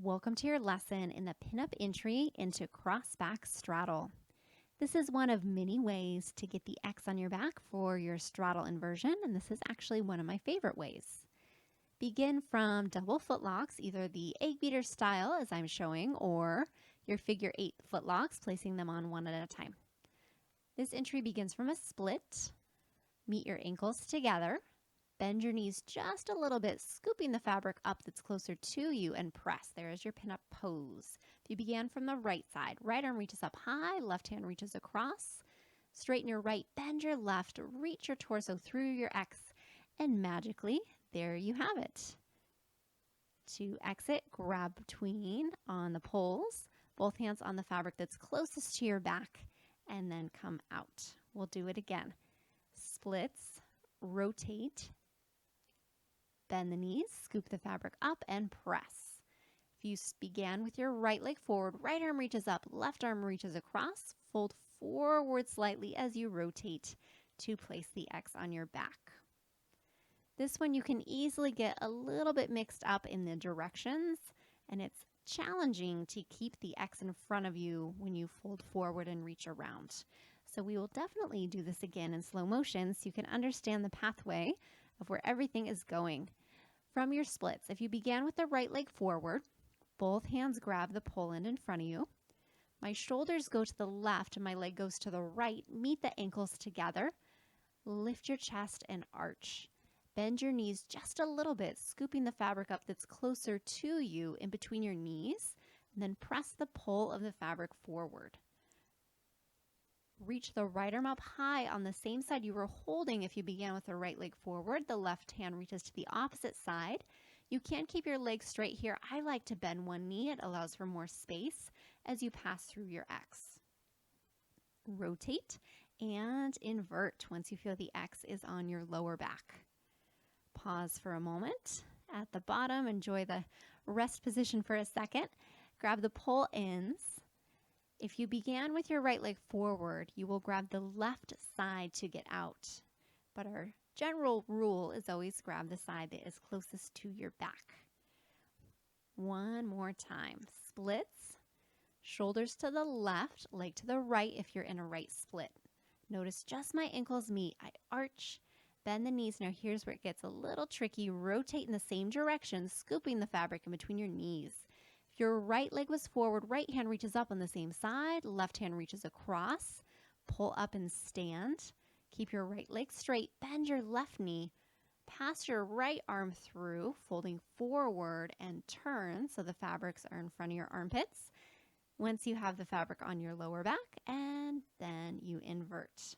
Welcome to your lesson in the pinup entry into cross-back straddle. This is one of many ways to get the X on your back for your straddle inversion, and this is actually one of my favorite ways. Begin from double footlocks, either the egg beater style as I'm showing, or your figure 8 footlocks, placing them on one at a time. This entry begins from a split. Meet your ankles together. Bend your knees just a little bit, scooping the fabric up that's closer to you, and press. There is your pinup pose. If you began from the right side, right arm reaches up high, left hand reaches across. Straighten your right, bend your left, reach your torso through your X, and magically, there you have it. To exit, grab between on the poles, both hands on the fabric that's closest to your back, and then come out. We'll do it again. Splits, rotate, bend the knees, scoop the fabric up, and press. If you began with your right leg forward, right arm reaches up, left arm reaches across, fold forward slightly as you rotate to place the X on your back. This one you can easily get a little bit mixed up in the directions, and it's challenging to keep the X in front of you when you fold forward and reach around. So we will definitely do this again in slow motion so you can understand the pathway of where everything is going. From your splits, if you began with the right leg forward, both hands grab the pole end in front of you. My shoulders go to the left and my leg goes to the right. Meet the ankles together. Lift your chest and arch. Bend your knees just a little bit, scooping the fabric up that's closer to you in between your knees, and then press the pole of the fabric forward. Reach the right arm up high on the same side you were holding if you began with the right leg forward. The left hand reaches to the opposite side. You can keep your legs straight here. I like to bend one knee. It allows for more space as you pass through your X. Rotate and invert once you feel the X is on your lower back. Pause for a moment. At the bottom, enjoy the rest position for a second. Grab the pole ends. If you began with your right leg forward, you will grab the left side to get out. But our general rule is always grab the side that is closest to your back. One more time. Splits. Shoulders to the left, leg to the right if you're in a right split. Notice just my ankles meet. I arch, bend the knees. Now here's where it gets a little tricky. Rotate in the same direction, scooping the fabric in between your knees. If your right leg was forward, right hand reaches up on the same side, left hand reaches across. Pull up and stand. Keep your right leg straight, bend your left knee, pass your right arm through, folding forward and turn so the fabrics are in front of your armpits. Once you have the fabric on your lower back, and then you invert.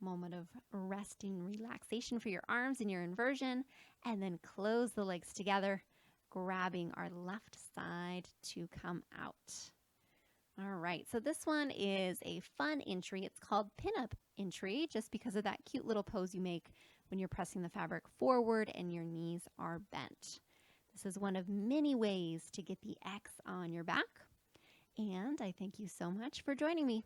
Moment of resting relaxation for your arms in your inversion, and then close the legs together, grabbing our left side to come out. All right, so this one is a fun entry. It's called pinup entry just because of that cute little pose you make when you're pressing the fabric forward and your knees are bent. This is one of many ways to get the X on your back, and I thank you so much for joining me.